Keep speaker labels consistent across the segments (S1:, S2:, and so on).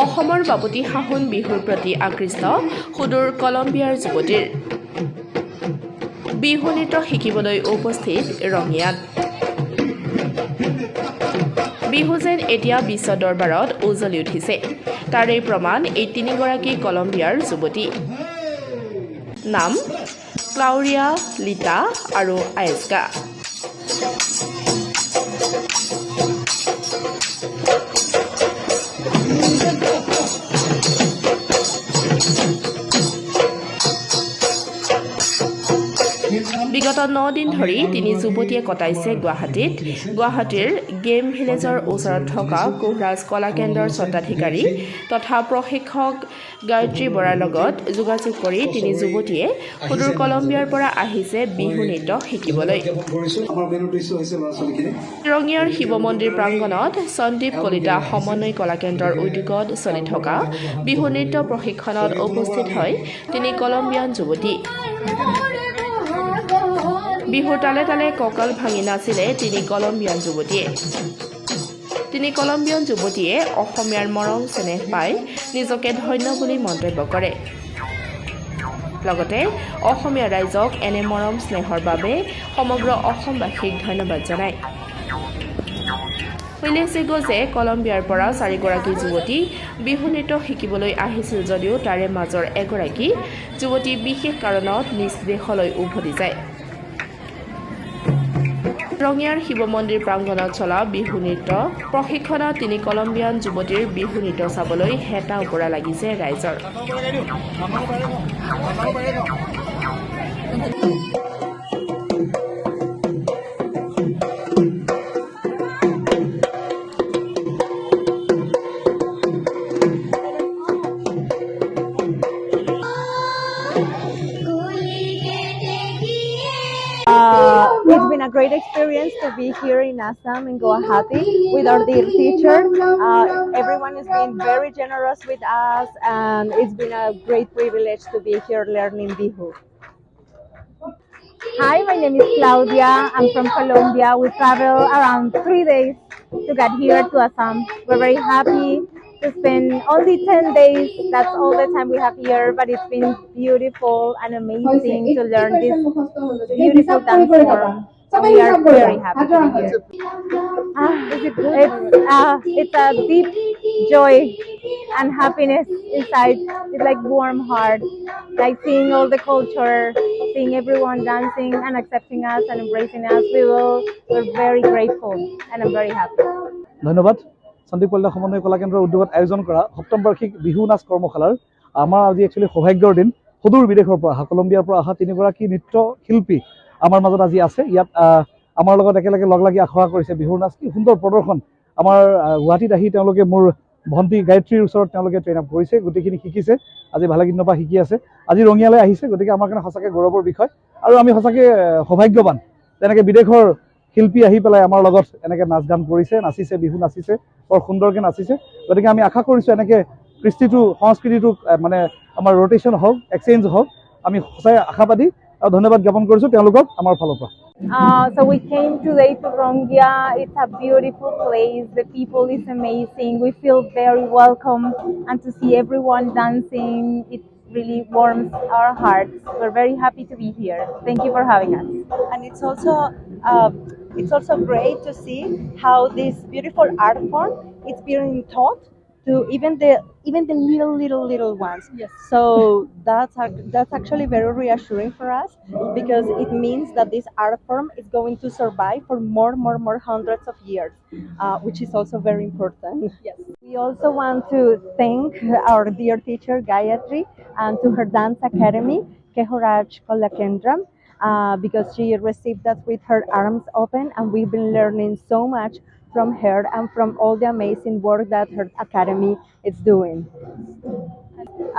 S1: অসমৰ বাপতি সাহোন বিহুৰ প্ৰতি আকৃষ্ট সুদূৰ কলম্বিয়াৰ যুৱতীৰ বিহু নৃত্য শিকিবলৈ উপস্থিত ৰঙিয়াত। বিহু যেন এতিয়া বিশ্ব দৰবাৰত উজলি উঠিছে, তাৰে প্ৰমাণ এই তিনিগৰাকী কলম্বিয়াৰ যুৱতী। নাম ক্লাউডিয়া, লিটা আৰু আয়েস্কা। বিগত 9 দিন ধৰি তিনি যুৱতীয়ে কটাইছে গুৱাহাটীৰ গেম ভিলেজৰ ওচৰত থকা কোহৰাজ কলা কেন্দ্ৰৰ স্বত্বাধিকাৰী তথা প্ৰশিক্ষক গায়ত্ৰী বৰাৰ লগত যোগাযোগ কৰি তিনি যুৱতীয়ে সুদূৰ কলম্বিয়াৰ পৰা আহিছে বিহু নৃত্য শিকিবলৈ। ৰঙিয়াৰ শিৱ মন্দিৰ প্ৰাংগণত সন্দীপ কলিতা সমন্বয় কলা কেন্দ্ৰৰ উদ্যোগত চলি থকা বিহু নৃত্য প্ৰশিক্ষণত উপস্থিত হয় তিনি কলম্বিয়ান যুৱতী। বিহুৰ তালে তালে কঁকাল ভাঙি নাছিলে তিনি কলম্বিয়ান যুৱতীয়ে অসমীয়াৰ মৰম চেনেহ পাই নিজকে ধন্য বুলি মন্তব্য কৰে। লগতে অসমীয়া ৰাইজক এনে মৰম স্নেহৰ বাবে সমগ্ৰ অসমবাসীক ধন্যবাদ জনায়। উল্লেখযোগ্য যে কলম্বিয়াৰ পৰা 4গৰাকী যুৱতী বিহু নৃত্য শিকিবলৈ আহিছিল যদিও তাৰে মাজৰ এগৰাকী যুৱতী বিশেষ কাৰণত নিজ দেশলৈ উভতি যায়। ৰঙিয়াৰ শিৱ মন্দিৰ প্ৰাংগণত চলা বিহু নৃত্য প্ৰশিক্ষণত তিনি কলম্বিয়ান যুৱতীৰ বিহু নৃত্য চাবলৈ হেতা ওপৰা লাগিছে ৰাইজৰ।
S2: It's been a great experience to be here in Assam, in Guwahati, with our dear teacher. Everyone has been very generous with us, and it's been a great privilege to be here learning Bihu. Hi, my name is Claudia. I'm from Colombia. We traveled around 3 days to get here to Assam. We're very happy to spend only 10 days. That's all the time we have here, but it's been beautiful and amazing to learn this beautiful dance form. We are very happy to be here. It's a deep joy and happiness inside. It's like warm heart, like seeing all the culture, seeing everyone dancing and accepting us and embracing us. We're very grateful and I'm very happy.
S3: ধন্যবাদ। সন্দীপ কলিতা সমন্বয় কলা কেন্দ্ৰৰ উদ্যোগত আয়োজন কৰা সপ্তম বাৰ্ষিক বিহু নাচ কৰ্মশালাৰ আমাৰ আজি একচুৱেলি সৌভাগ্যৰ দিন। সুদূৰ বিদেশৰ পৰা অহা কলম্বিয়াৰ পৰা অহা তিনিগৰাকী নৃত্য শিল্পী আমাৰ মাজত আজি আছে। ইয়াত আমাৰ লগত একেলগে লগ লাগি আখৰা কৰিছে বিহুৰ নাচ। কি সুন্দৰ প্ৰদৰ্শন। আমাৰ গুৱাহাটীত আহি তেওঁলোকে মোৰ ভণ্টি গায়ত্ৰীৰ ওচৰত তেওঁলোকে ট্ৰেইন আপ কৰিছে, গোটেইখিনি শিকিছে, আজি ভালেকিনৰ পৰা শিকি আছে, আজি ৰঙিয়ালৈ আহিছে। গতিকে আমাৰ কাৰণে সঁচাকৈ গৌৰৱৰ বিষয় আৰু আমি সঁচাকৈ সৌভাগ্যৱান তেনেকৈ বিদেশৰ শিল্পী আহি পেলাই আমাৰ লগত এনেকৈ নাচ গান কৰিছে, নাচিছে, বিহু নাচিছে, বৰ সুন্দৰকৈ নাচিছে। গতিকে আমি আশা কৰিছোঁ এনেকৈ কৃষ্টিটো সংস্কৃতিটো মানে আমাৰ ৰ'টেশ্যন হওক, এক্সচেঞ্জ হওক, আমি সঁচাই আশাবাদী আৰু ধন্যবাদ জ্ঞাপন কৰিছোঁ তেওঁলোকক আমাৰ ফালৰ পৰা।
S2: So we came today to Rongia. It's a beautiful place. The people is amazing. We feel very welcome, and to see everyone dancing, it really warms our hearts. We're very happy to be here. Thank you for having us.
S4: And it's also great to see how this beautiful art form is being taught to even the little ones.
S2: Yes.
S4: So that's actually very reassuring for us, because it means that this art form is going to survive for more hundreds of years, which is also very important.
S2: Yes.
S4: We also want to thank our dear teacher Gayatri and to her dance academy, Kehoraj Kolakendram, because she received us with her arms open, and we've been learning so much from her and from all the amazing work that her academy is doing.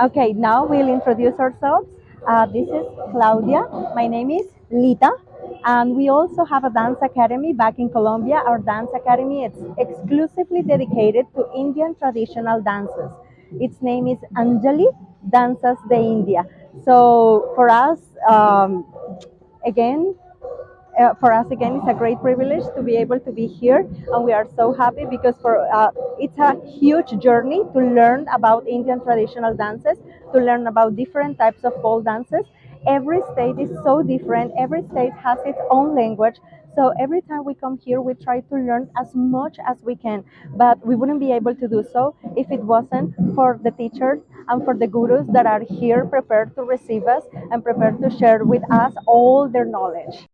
S4: Okay, now we'll introduce ourselves. This is Claudia. My name is Lita. And we also have a dance academy back in Colombia. Our dance academy is exclusively dedicated to Indian traditional dances. Its name is Anjali Dances de India. So for us, again, for us again, it's a great privilege to be able to be here, and we are so happy because it's a huge journey to learn about Indian traditional dances, to learn about different types of folk dances. Every state is so different. Every state has its own language. So every time we come here, we try to learn as much as we can. But we wouldn't be able to do so if it wasn't for the teachers and for the gurus that are here prepared to receive us and prepared to share with us all their knowledge.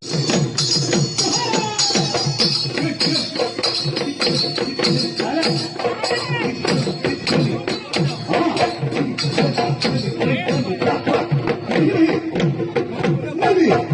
S5: Ready?